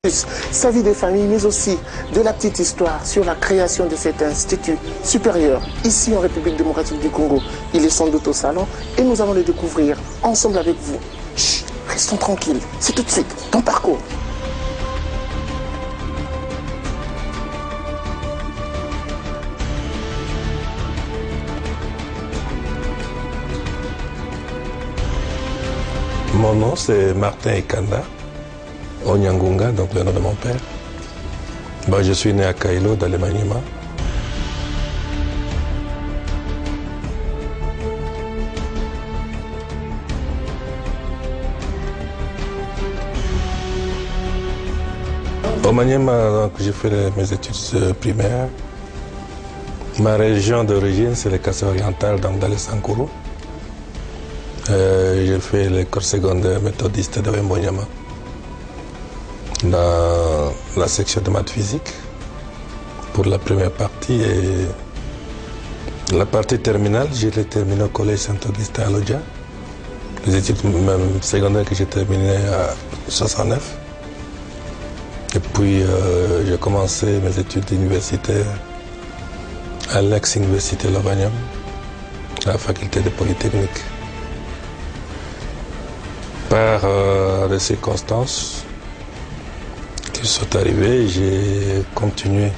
sa vie de famille, mais aussi de la petite histoire sur la création de cet institut supérieur ici en République démocratique du Congo. Il est sans doute au salon et nous allons le découvrir ensemble avec vous. Chut, restons tranquilles, c'est tout de suite ton parcours. Mon nom c'est Martin Ekanda, Onyangunga, donc le nom de mon père. Je suis né à Kailo, dans le Maniema. Au Maniema, j'ai fait mes études primaires. Ma région d'origine, c'est le Kassai oriental, donc dans le Sankuru. J'ai fait l'école secondaire méthodiste de Wembonyama, dans la section de maths physique pour la première partie, et la partie terminale, je l'ai terminée au collège Saint-Augustin à Lodja. Les études même secondaires que j'ai terminées à 69. Et puis j'ai commencé mes études universitaires à l'ex-université Lovanium, à la faculté de Polytechnique. Par des circonstances qui sont arrivées, j'ai continué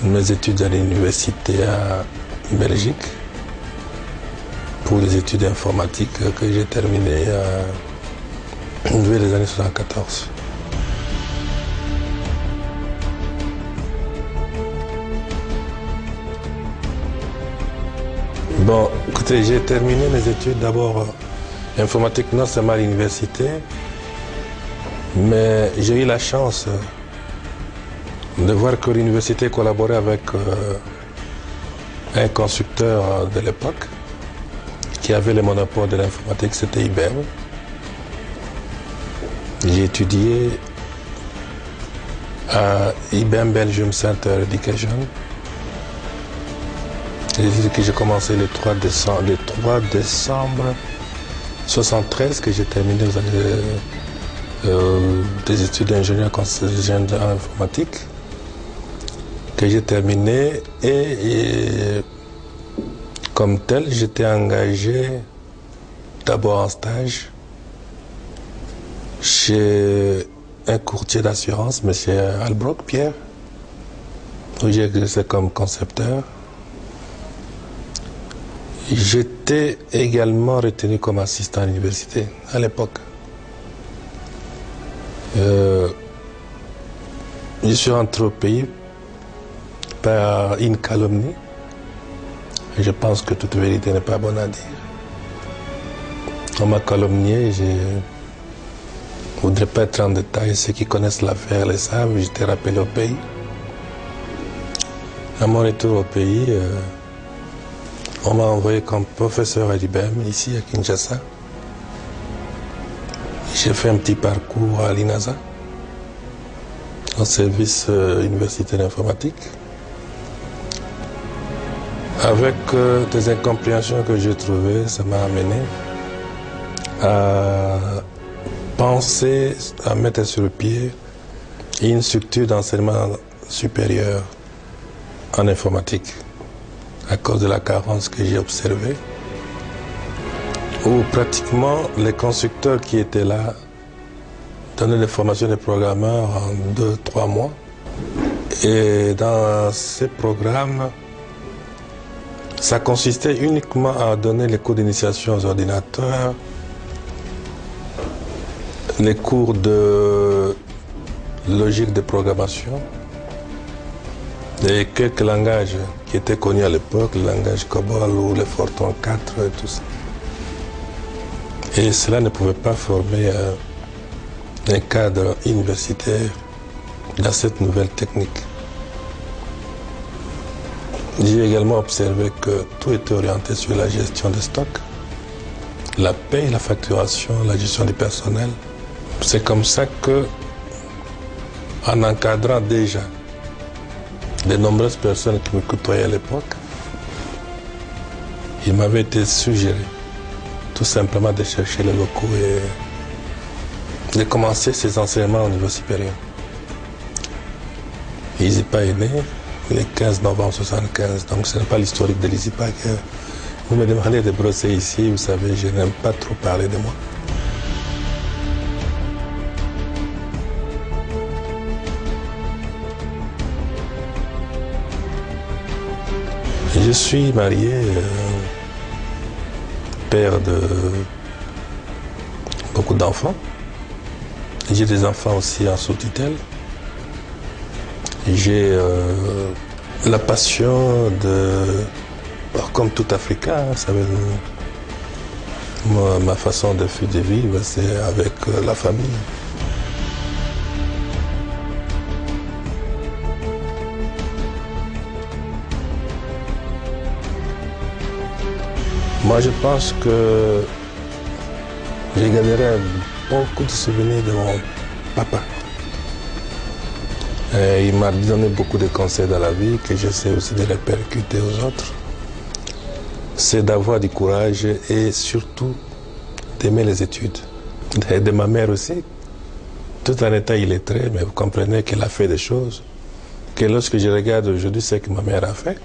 mes études à l'université à Belgique pour les études informatiques que j'ai terminées vers les années 74. Bon, écoutez, j'ai terminé mes études d'abord informatique non seulement à l'université, mais j'ai eu la chance de voir que l'université collaborait avec un constructeur de l'époque qui avait le monopole de l'informatique, c'était IBM. J'ai étudié à IBM Belgium Center Education. J'ai commencé le 3 décembre 73, que j'ai terminé des études d'ingénieur en informatique, que j'ai terminé et comme tel, j'étais engagé d'abord en stage chez un courtier d'assurance, M. Albrock Pierre, où j'ai exercé comme concepteur. J'étais également retenu comme assistant à l'université à l'époque. Je suis rentré au pays par une calomnie. Je pense que toute vérité n'est pas bonne à dire. On m'a calomnié, je ne voudrais pas être en détail. Ceux qui connaissent l'affaire le savent, j'étais rappelé au pays. À mon retour au pays, on m'a envoyé comme professeur à l'IBM, ici à Kinshasa. J'ai fait un petit parcours à l'INASA, au service universitaire d'informatique. Avec des incompréhensions que j'ai trouvées, ça m'a amené à penser à mettre sur le pied une structure d'enseignement supérieur en informatique, à cause de la carence que j'ai observée, où pratiquement les constructeurs qui étaient là donnaient des formations de programmeurs en 2-3 mois. Et dans ces programmes, ça consistait uniquement à donner les cours d'initiation aux ordinateurs, les cours de logique de programmation, et quelques langages qui étaient connus à l'époque, le langage COBOL ou le Fortran 4 et tout ça. Et cela ne pouvait pas former un cadre universitaire dans cette nouvelle technique. J'ai également observé que tout était orienté sur la gestion des stocks, la paie, la facturation, la gestion du personnel. C'est comme ça que, en encadrant déjà de nombreuses personnes qui me côtoyaient à l'époque, il m'avait été suggéré tout simplement de chercher les locaux de commencer ses enseignements au niveau supérieur. L'ISIPA est né le 15 novembre 1975, donc ce n'est pas l'historique de l'ISIPA que vous me demandez de brosser ici. Vous savez, je n'aime pas trop parler de moi. Je suis marié, père de beaucoup d'enfants. J'ai des enfants aussi en sous-tutelle. J'ai la passion de, comme tout Africain, vous savez, ma façon de vivre, c'est avec la famille. Moi, je pense que j'ai gagnerai beaucoup de souvenirs de mon papa. Et il m'a donné beaucoup de conseils dans la vie que j'essaie aussi de répercuter aux autres. C'est d'avoir du courage et surtout d'aimer les études. Et de ma mère aussi, tout en étant illettrée, mais vous comprenez qu'elle a fait des choses que lorsque je regarde aujourd'hui ce que ma mère a fait.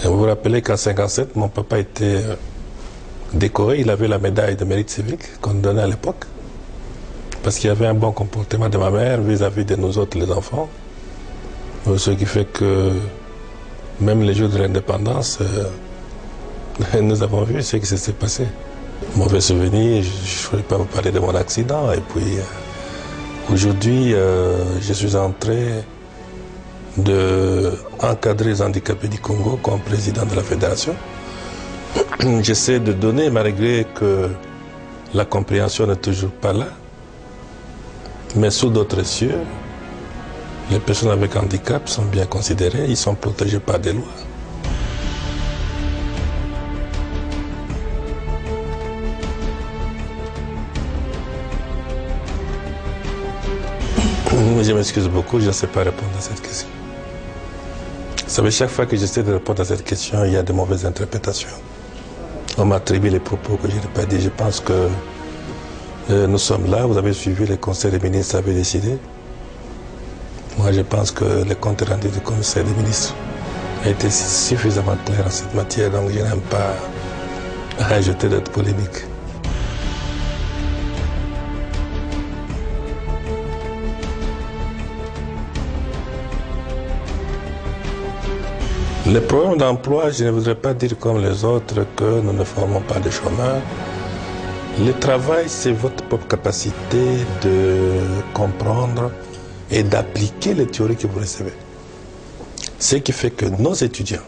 Et vous vous rappelez qu'en 1957, mon papa était décoré, il avait la médaille de mérite civique qu'on donnait à l'époque. Parce qu'il y avait un bon comportement de ma mère vis-à-vis de nous autres, les enfants. Ce qui fait que même les jours de l'indépendance, nous avons vu ce qui s'est passé. Mauvais souvenir, je ne voulais pas vous parler de mon accident. Et puis, aujourd'hui, je suis en train d'encadrer les handicapés du Congo comme président de la fédération. J'essaie de donner, malgré que la compréhension n'est toujours pas là, mais sous d'autres cieux, les personnes avec handicap sont bien considérées, ils sont protégés par des lois. Je m'excuse beaucoup, je ne sais pas répondre à cette question. Vous savez, chaque fois que j'essaie de répondre à cette question, il y a de mauvaises interprétations. On m'attribue les propos que je n'ai pas dit. Je pense que nous sommes là, vous avez suivi le conseil des ministres, avez décidé. Moi, je pense que le compte rendu du conseil des ministres a été suffisamment clair en cette matière, donc je n'aime pas ajouter d'autres polémiques. Le programme d'emploi, je ne voudrais pas dire comme les autres que nous ne formons pas de chômeurs. Le travail, c'est votre propre capacité de comprendre et d'appliquer les théories que vous recevez. Ce qui fait que nos étudiants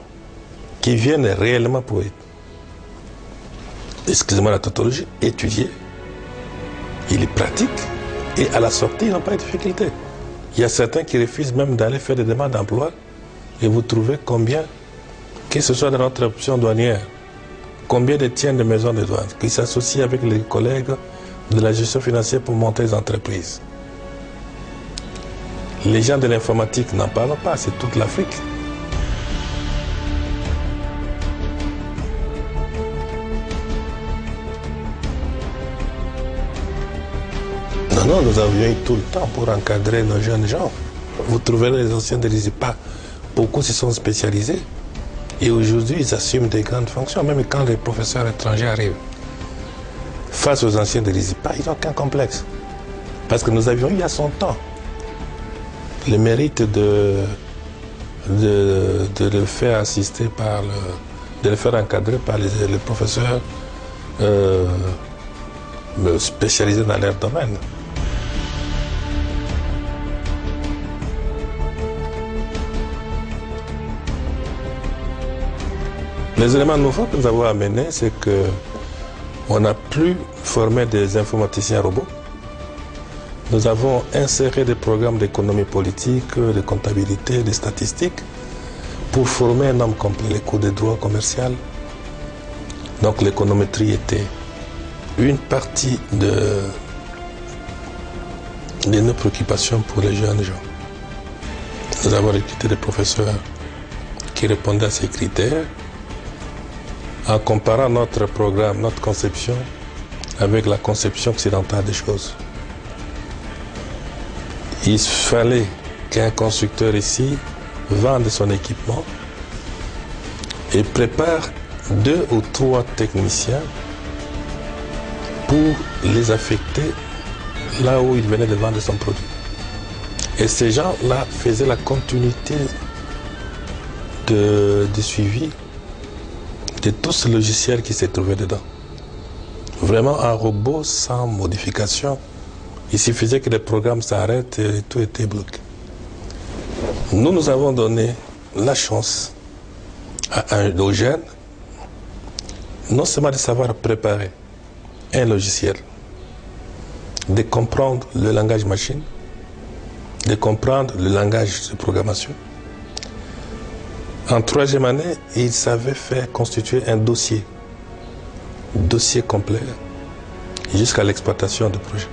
qui viennent réellement pour, excusez-moi la tautologie, étudier, ils les pratiquent et à la sortie, ils n'ont pas de difficulté. Il y a certains qui refusent même d'aller faire des demandes d'emploi. Et vous trouvez combien, que ce soit dans notre option douanière, combien détiennent de maisons de douane, qui s'associent avec les collègues de la gestion financière pour monter les entreprises. Les gens de l'informatique n'en parlent pas, c'est toute l'Afrique. Non, nous avions eu tout le temps pour encadrer nos jeunes gens. Vous trouverez les anciens de l'ISIPA. Beaucoup se sont spécialisés et aujourd'hui ils assument des grandes fonctions, même quand les professeurs étrangers arrivent. Face aux anciens de l'ISIPA, ils n'ont aucun complexe. Parce que nous avions eu à son temps le mérite de le faire assister de le faire encadrer par les professeurs spécialisés dans leur domaine. Les éléments nouveaux que nous avons amenés, c'est qu'on n'a plus formé des informaticiens robots. Nous avons inséré des programmes d'économie politique, de comptabilité, de statistiques, pour former un homme complet, les cours de droit commercial. Donc l'économétrie était une partie de nos préoccupations pour les jeunes gens. Nous avons recruté des professeurs qui répondaient à ces critères. En comparant notre programme, notre conception avec la conception occidentale des choses. Il fallait qu'un constructeur ici vende son équipement et prépare 2 ou 3 techniciens pour les affecter là où il venait de vendre son produit. Et ces gens-là faisaient la continuité du suivi de tout ce logiciel qui s'est trouvé dedans. Vraiment un robot sans modification. Il suffisait que les programmes s'arrêtent et tout était bloqué. Nous avons donné la chance aux jeunes, non seulement de savoir préparer un logiciel, de comprendre le langage machine, de comprendre le langage de programmation. En 3e année, ils savaient faire constituer un dossier complet jusqu'à l'exploitation du projet.